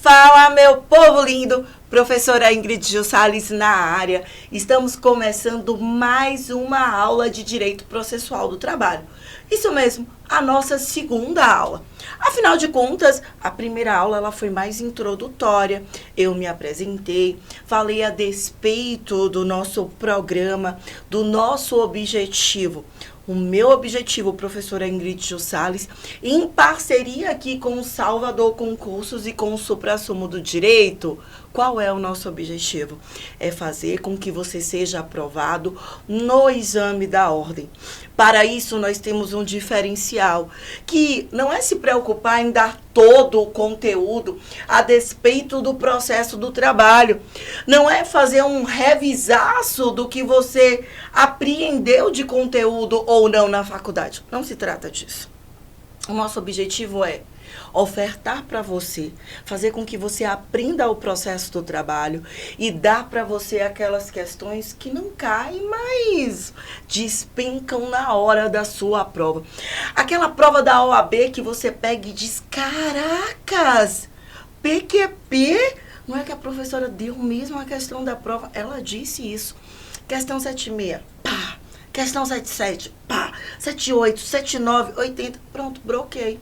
Fala, meu povo lindo! Professora Ingrid Gil Salles na área. Estamos começando mais uma aula de Direito Processual do Trabalho. Isso mesmo, a nossa segunda aula. Afinal de contas, a primeira aula ela foi mais introdutória. Eu me apresentei, falei a despeito do nosso programa, do nosso objetivo. O meu objetivo, professora Ingrid Gil Salles, em parceria aqui com o Salvador Concursos e com o Suprassumo do Direito, qual é o nosso objetivo? É fazer com que você seja aprovado no exame da ordem. Para isso, nós temos um diferencial, que não é se preocupar em dar todo o conteúdo a despeito do processo do trabalho. Não é fazer um revisaço do que você apreendeu de conteúdo ou não na faculdade. Não se trata disso. O nosso objetivo é ofertar para você, fazer com que você aprenda o processo do trabalho e dar para você aquelas questões que não caem, mas despencam na hora da sua prova. Aquela prova da OAB que você pega e diz, caracas, PQP? Não é que a professora deu mesmo a questão da prova? Ela disse isso. Questão 76, pá. Questão 77, pá, 78, 79, 80, pronto, bloqueei.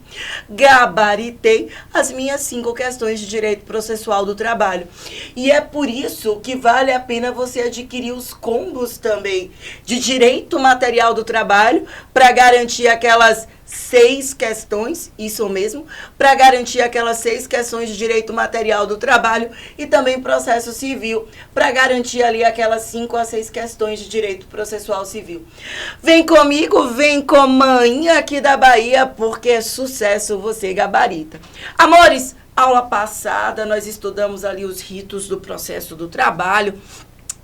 Gabaritei as minhas 5 questões de direito processual do trabalho. E é por isso que vale a pena você adquirir os combos também de direito material do trabalho para garantir aquelas 6 questões, isso mesmo, para garantir aquelas 6 questões de direito material do trabalho e também processo civil, para garantir ali aquelas 5 a 6 questões de direito processual civil. Vem comigo, vem com a mãe aqui da Bahia, porque é sucesso, você gabarita. Amores, aula passada nós estudamos ali os ritos do processo do trabalho.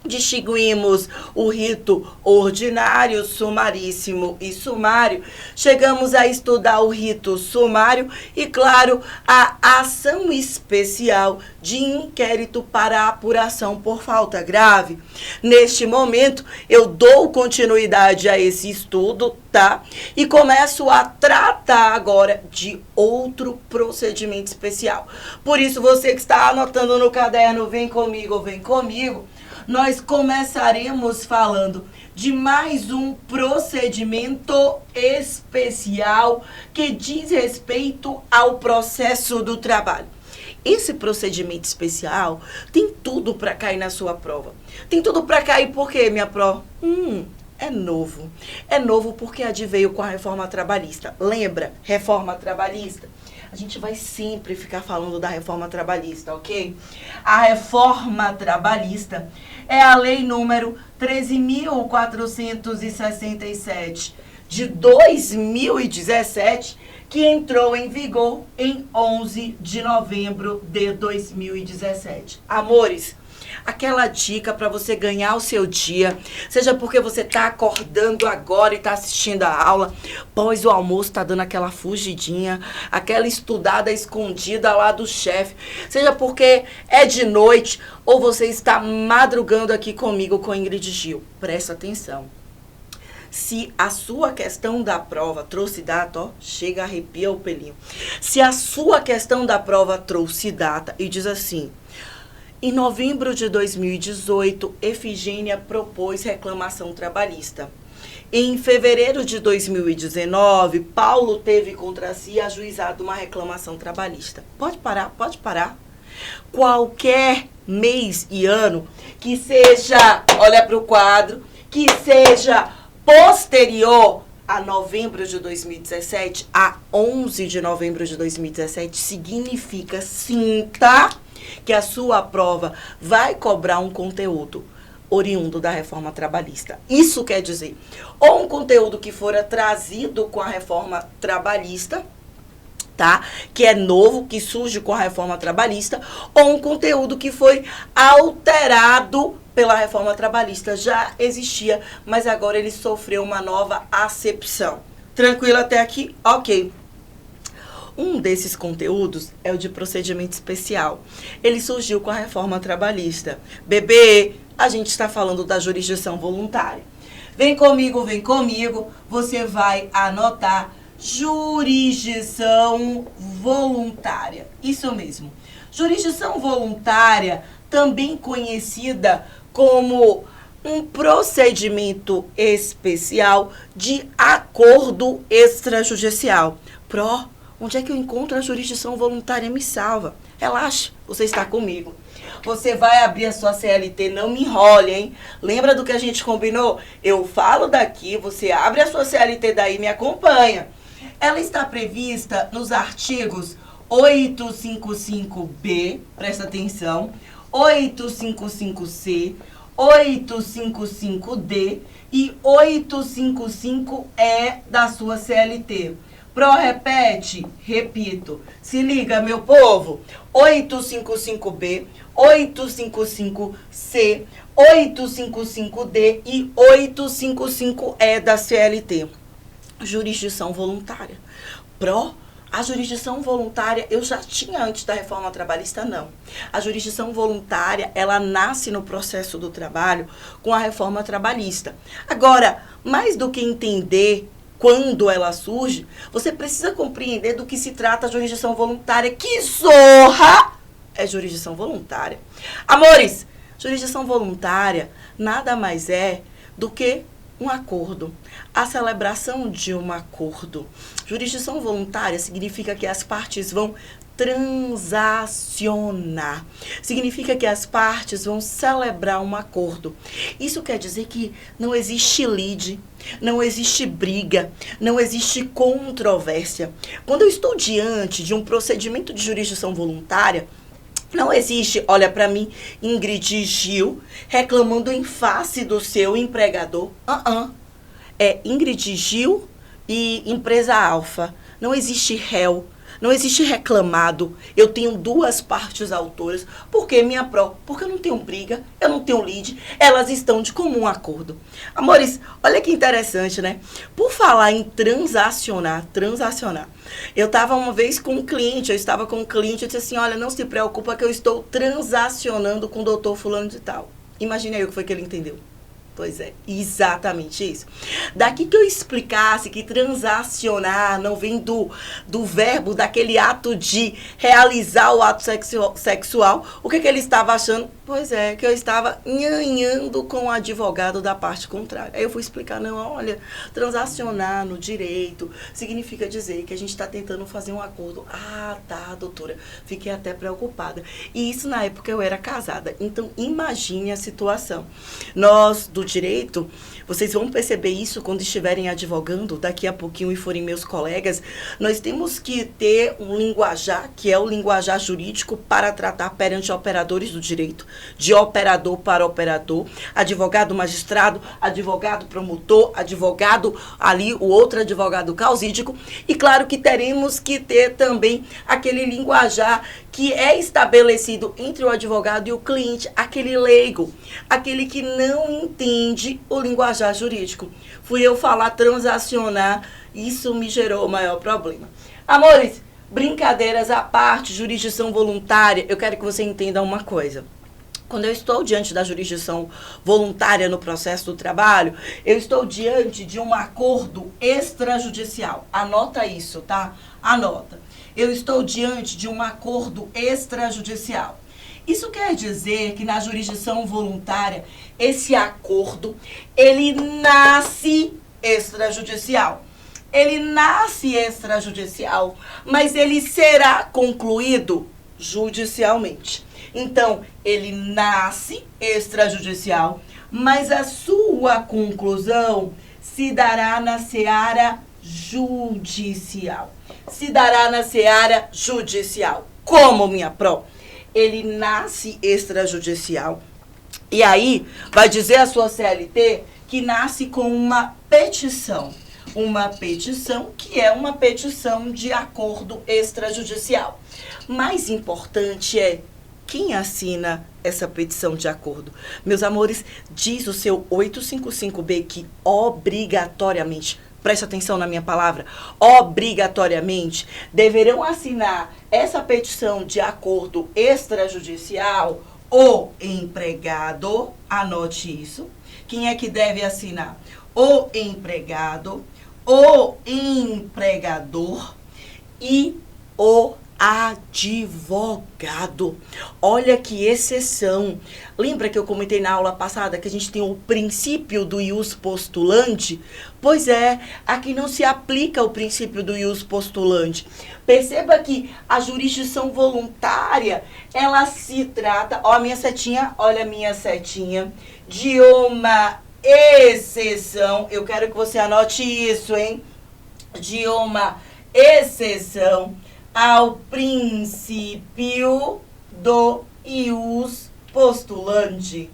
Distinguimos o rito ordinário, sumaríssimo e sumário. Chegamos a estudar o rito sumário e, claro, a ação especial de inquérito para apuração por falta grave. Neste momento, eu dou continuidade a esse estudo, tá? E começo a tratar agora de outro procedimento especial. Por isso, você que está anotando no caderno, vem comigo, vem comigo. Nós começaremos falando de mais um procedimento especial que diz respeito ao processo do trabalho. Esse procedimento especial tem tudo para cair na sua prova. Tem tudo para cair porque minha prova? É novo. É novo porque adveio com a reforma trabalhista. Lembra? Reforma trabalhista? A gente vai sempre ficar falando da reforma trabalhista, ok? A reforma trabalhista é a lei número 13.467 de 2017, que entrou em vigor em 11 de novembro de 2017. Amores, aquela dica para você ganhar o seu dia, seja porque você está acordando agora e está assistindo a aula, pós o almoço está dando aquela fugidinha, aquela estudada escondida lá do chefe, seja porque é de noite ou você está madrugando aqui comigo com Ingrid Gil. Presta atenção. Se a sua questão da prova trouxe data, ó, chega, arrepia o pelinho. Se a sua questão da prova trouxe data e diz assim: em novembro de 2018, Efigênia propôs reclamação trabalhista. Em fevereiro de 2019, Paulo teve contra si ajuizado uma reclamação trabalhista. Pode parar, pode parar. Qualquer mês e ano que seja, olha para o quadro, que seja posterior a novembro de 2017, a 11 de novembro de 2017, significa sim, tá? Que a sua prova vai cobrar um conteúdo oriundo da reforma trabalhista. Isso quer dizer, ou um conteúdo que fora trazido com a reforma trabalhista, tá? Que é novo, que surge com a reforma trabalhista, ou um conteúdo que foi alterado pela reforma trabalhista. Já existia, mas agora ele sofreu uma nova acepção. Tranquilo até aqui? Ok. Um desses conteúdos é o de procedimento especial. Ele surgiu com a reforma trabalhista. Bebê, a gente está falando da jurisdição voluntária. Vem comigo, você vai anotar jurisdição voluntária. Isso mesmo. Jurisdição voluntária, também conhecida como um procedimento especial de acordo extrajudicial. Onde é que eu encontro a jurisdição voluntária? Me salva. Relaxa, você está comigo. Você vai abrir a sua CLT, não me enrole, hein? Lembra do que a gente combinou? Eu falo daqui, você abre a sua CLT daí e me acompanha. Ela está prevista nos artigos 855B, presta atenção, 855C, 855D e 855E da sua CLT. Repete, repito. Se liga, meu povo. 855B, 855C, 855D e 855E da CLT. Jurisdição voluntária. A jurisdição voluntária eu já tinha antes da reforma trabalhista, não. A jurisdição voluntária, ela nasce no processo do trabalho com a reforma trabalhista. Agora, mais do que entender quando ela surge, você precisa compreender do que se trata a jurisdição voluntária. Que zorra é jurisdição voluntária? Amores, jurisdição voluntária nada mais é do que um acordo, a celebração de um acordo. Jurisdição voluntária significa que as partes vão transacionar. Significa que as partes vão celebrar um acordo. Isso quer dizer que não existe lide, não existe briga, não existe controvérsia. Quando eu estou diante de um procedimento de jurisdição voluntária, não existe, olha para mim, Ingrid Gil reclamando em face do seu empregador. É Ingrid Gil e empresa alfa. Não existe réu, não existe reclamado. Eu tenho duas partes autoras. Por que minha Porque eu não tenho briga, eu não tenho lide. Elas estão de comum acordo. Amores, olha que interessante, né? Por falar em transacionar. Eu estava uma vez com um cliente, eu disse assim, olha, não se preocupa que eu estou transacionando com o doutor fulano de tal. Imagine aí o que foi que ele entendeu. Pois é, exatamente isso. Daqui que eu explicasse que transacionar não vem do verbo, daquele ato de realizar o ato sexual, o que ele estava achando? Pois é, que eu estava nhanhando com o advogado da parte contrária. Aí eu fui explicar, não, olha, transacionar no direito significa dizer que a gente está tentando fazer um acordo. Ah, tá, doutora, fiquei até preocupada. E isso na época eu era casada, então imagine a situação. Nós, do direito, vocês vão perceber isso quando estiverem advogando, daqui a pouquinho e forem meus colegas, nós temos que ter um linguajar, que é o linguajar jurídico para tratar perante operadores do direito, de operador para operador, advogado magistrado, advogado promotor, advogado ali, o outro advogado causídico, e claro que teremos que ter também aquele linguajar que é estabelecido entre o advogado e o cliente, aquele leigo, aquele que não entende o linguajar jurídico. Fui eu falar transacionar, isso me gerou o maior problema. Amores, brincadeiras à parte, jurisdição voluntária, eu quero que você entenda uma coisa. Quando eu estou diante da jurisdição voluntária no processo do trabalho, eu estou diante de um acordo extrajudicial. Anota isso, tá? Anota. Eu estou diante de um acordo extrajudicial. Isso quer dizer que na jurisdição voluntária, esse acordo, ele nasce extrajudicial. Ele nasce extrajudicial, mas ele será concluído judicialmente. Então, ele nasce extrajudicial, mas a sua conclusão se dará na seara judicial. Se dará na seara judicial. Como, minha pró? Ele nasce extrajudicial. E aí, vai dizer a sua CLT que nasce com uma petição. Uma petição que é uma petição de acordo extrajudicial. Mais importante é quem assina essa petição de acordo. Meus amores, diz o seu 855B que obrigatoriamente, preste atenção na minha palavra, obrigatoriamente deverão assinar essa petição de acordo extrajudicial o empregado, anote isso. Quem é que deve assinar? O empregado, o empregador e o advogado. Olha que exceção. Lembra que eu comentei na aula passada que a gente tem o princípio do ius postulante? Pois é, aqui não se aplica o princípio do ius postulante. Perceba que a jurisdição voluntária, ela se trata, ó a minha setinha, olha a minha setinha, de uma exceção. Eu quero que você anote isso, hein? De uma exceção ao princípio do ius postulante,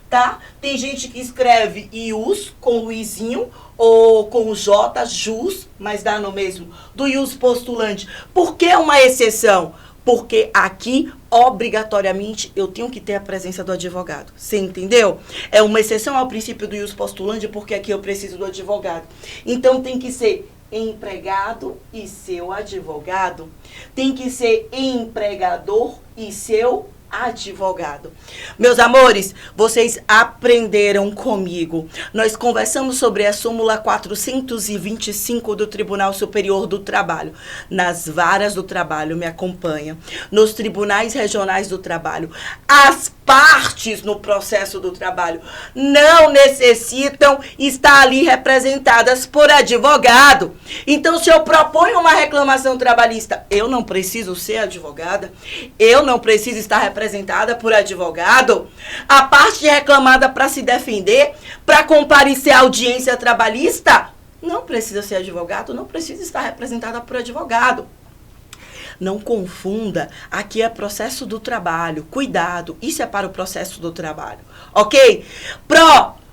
tá? Tem gente que escreve ius com o izinho ou com o j, jus, mas dá no mesmo, do ius postulante. Por que uma exceção? Porque aqui, obrigatoriamente, eu tenho que ter a presença do advogado. Você entendeu? É uma exceção ao princípio do ius postulante, porque aqui eu preciso do advogado. Então, tem que ser empregado e seu advogado. Tem que ser empregador e seu advogado. Meus amores, vocês aprenderam comigo. Nós conversamos sobre a súmula 425 do Tribunal Superior do Trabalho. Nas varas do trabalho, me acompanha. Nos tribunais regionais do trabalho. As partes no processo do trabalho não necessitam estar ali representadas por advogado. Então, se eu proponho uma reclamação trabalhista, eu não preciso ser advogada, eu não preciso estar representada por advogado. A parte reclamada para se defender, para comparecer à audiência trabalhista, não precisa ser advogado, não precisa estar representada por advogado. Não confunda, aqui é processo do trabalho. Cuidado, isso é para o processo do trabalho, ok?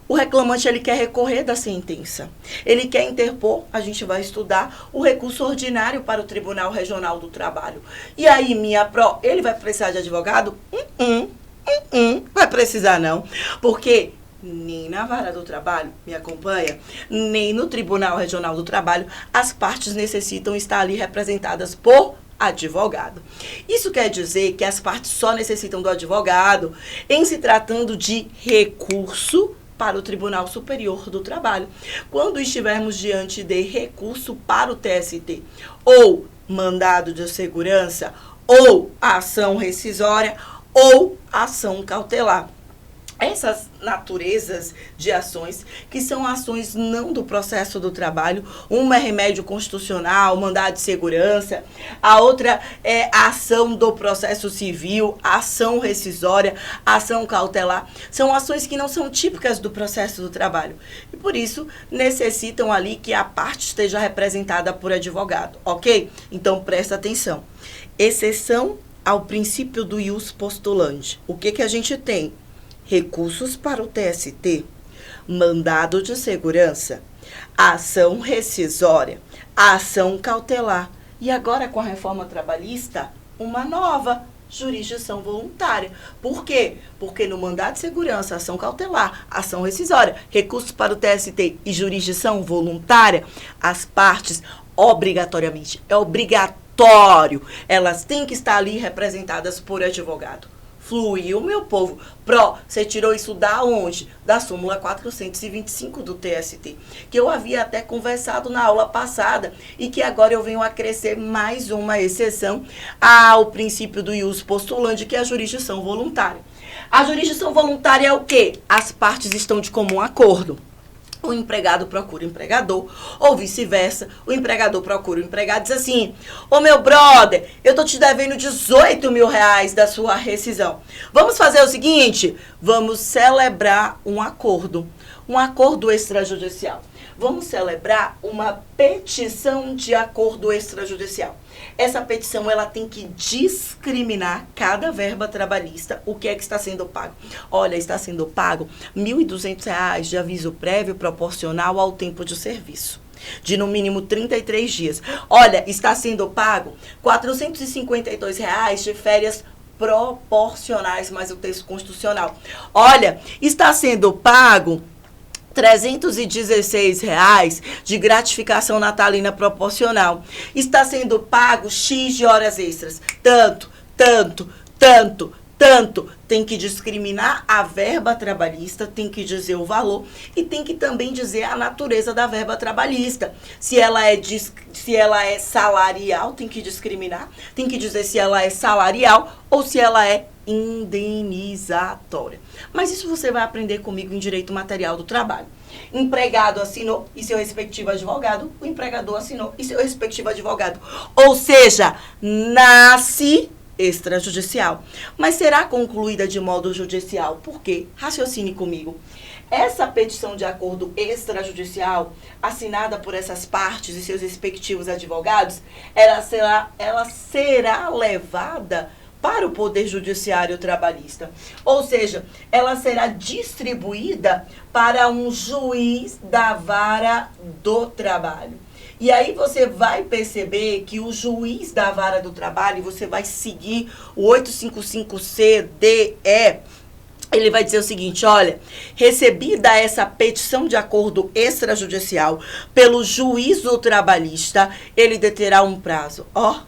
O reclamante, ele quer recorrer da sentença. Ele quer interpor, a gente vai estudar, o recurso ordinário para o Tribunal Regional do Trabalho. E aí, minha ele vai precisar de advogado? Vai precisar não, porque nem na vara do trabalho, me acompanha, nem no Tribunal Regional do Trabalho, as partes necessitam estar ali representadas por advogado. Isso quer dizer que as partes só necessitam do advogado em se tratando de recurso para o Tribunal Superior do Trabalho. Quando estivermos diante de recurso para o TST, ou mandado de segurança, ou ação rescisória, ou ação cautelar. Essas naturezas de ações, que são ações não do processo do trabalho, uma é remédio constitucional, mandado de segurança, a outra é a ação do processo civil, ação rescisória, ação cautelar, são ações que não são típicas do processo do trabalho e por isso necessitam ali que a parte esteja representada por advogado, ok? Então presta atenção, exceção ao princípio do ius postulante, o que a gente tem? Recursos para o TST, mandado de segurança, ação rescisória, ação cautelar. E agora, com a reforma trabalhista, uma nova jurisdição voluntária. Por quê? Porque no mandado de segurança, ação cautelar, ação rescisória, recursos para o TST e jurisdição voluntária, as partes, obrigatoriamente, é obrigatório, elas têm que estar ali representadas por advogado. Fluiu, meu povo. Você tirou isso da onde? Da súmula 425 do TST, que eu havia até conversado na aula passada e que agora eu venho acrescer mais uma exceção ao princípio do ius postulante, que é a jurisdição voluntária. A jurisdição voluntária é o quê? As partes estão de comum acordo. O empregado procura o empregador, ou vice-versa, o empregador procura o empregado e diz assim, ô meu brother, eu tô te devendo 18 mil reais da sua rescisão. Vamos fazer o seguinte, vamos celebrar um acordo extrajudicial. Vamos celebrar uma petição de acordo extrajudicial. Essa petição, ela tem que discriminar cada verba trabalhista, o que é que está sendo pago. Olha, está sendo pago R$ 1.200 de aviso prévio proporcional ao tempo de serviço, de no mínimo 33 dias. Olha, está sendo pago R$ 452 de férias proporcionais, mais o texto constitucional. Olha, está sendo pago R$ 316 de gratificação natalina proporcional. Está sendo pago X de horas extras. Tanto, Tanto tem que discriminar a verba trabalhista, tem que dizer o valor e tem que também dizer a natureza da verba trabalhista. Se ela é salarial, tem que discriminar, tem que dizer se ela é salarial ou se ela é indenizatória. Mas isso você vai aprender comigo em Direito Material do Trabalho. Empregado assinou e seu respectivo advogado, o empregador assinou e seu respectivo advogado. Ou seja, nasce extrajudicial, mas será concluída de modo judicial. Por quê? Raciocine comigo. Essa petição de acordo extrajudicial, assinada por essas partes e seus respectivos advogados, ela será levada para o Poder Judiciário Trabalhista. Ou seja, ela será distribuída para um juiz da vara do trabalho. E aí você vai perceber que o juiz da vara do trabalho, você vai seguir o 855-CDE, ele vai dizer o seguinte, olha, recebida essa petição de acordo extrajudicial pelo juiz do trabalhista, ele deterá um prazo. Ó,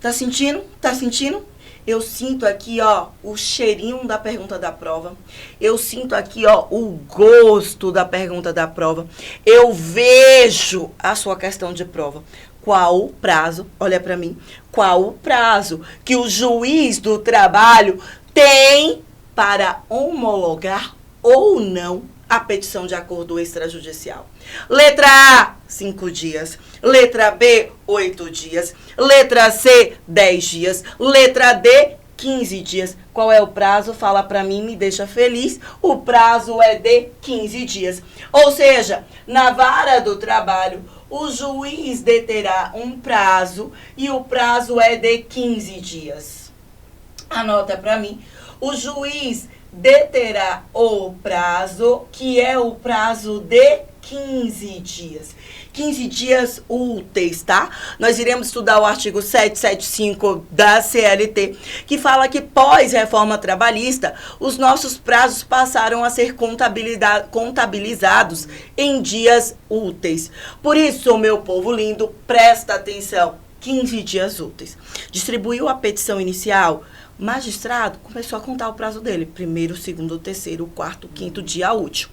tá sentindo? Tá sentindo? Eu sinto aqui, ó, o cheirinho da pergunta da prova. Eu sinto aqui, ó, o gosto da pergunta da prova. Eu vejo a sua questão de prova. Qual o prazo, olha para mim, qual o prazo que o juiz do trabalho tem para homologar ou não a petição de acordo extrajudicial? Letra A, 5 dias. Letra B, 8 dias. Letra C, 10 dias. Letra D, 15 dias. Qual é o prazo? Fala pra mim, me deixa feliz. O prazo é de 15 dias. Ou seja, na vara do trabalho, o juiz deterá um prazo e o prazo é de 15 dias. Anota pra mim. O juiz deterá o prazo, que é o prazo de 15 dias. 15 dias úteis, tá? Nós iremos estudar o artigo 775 da CLT, que fala que pós-reforma trabalhista, os nossos prazos passaram a ser contabilizados em dias úteis. Por isso, meu povo lindo, presta atenção. 15 dias úteis. Distribuiu a petição inicial, magistrado começou a contar o prazo dele. Primeiro, segundo, terceiro, quarto, quinto dia útil.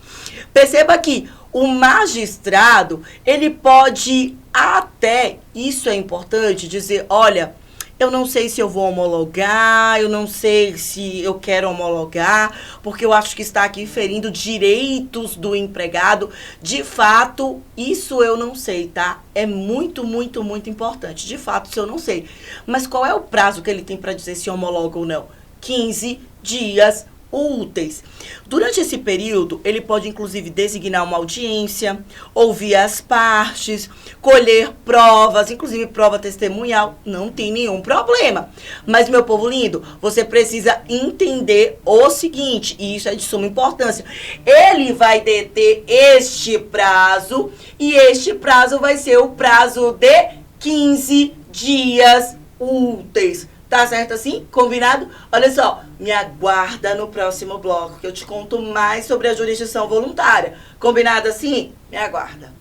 Perceba que o magistrado, ele pode até, isso é importante, dizer, olha, eu não sei se eu vou homologar, eu não sei se eu quero homologar, porque eu acho que está aqui ferindo direitos do empregado. De fato, isso eu não sei, tá? É muito, muito, muito importante. De fato, isso eu não sei. Mas qual é o prazo que ele tem para dizer se homologa ou não? 15 dias úteis. Durante esse período, ele pode inclusive designar uma audiência, ouvir as partes, colher provas, inclusive prova testemunhal, não tem nenhum problema. Mas, meu povo lindo, você precisa entender o seguinte, e isso é de suma importância, ele vai deter este prazo, e este prazo vai ser o prazo de 15 dias úteis. Tá certo assim? Combinado? Olha só, me aguarda no próximo bloco, que eu te conto mais sobre a jurisdição voluntária. Combinado assim? Me aguarda.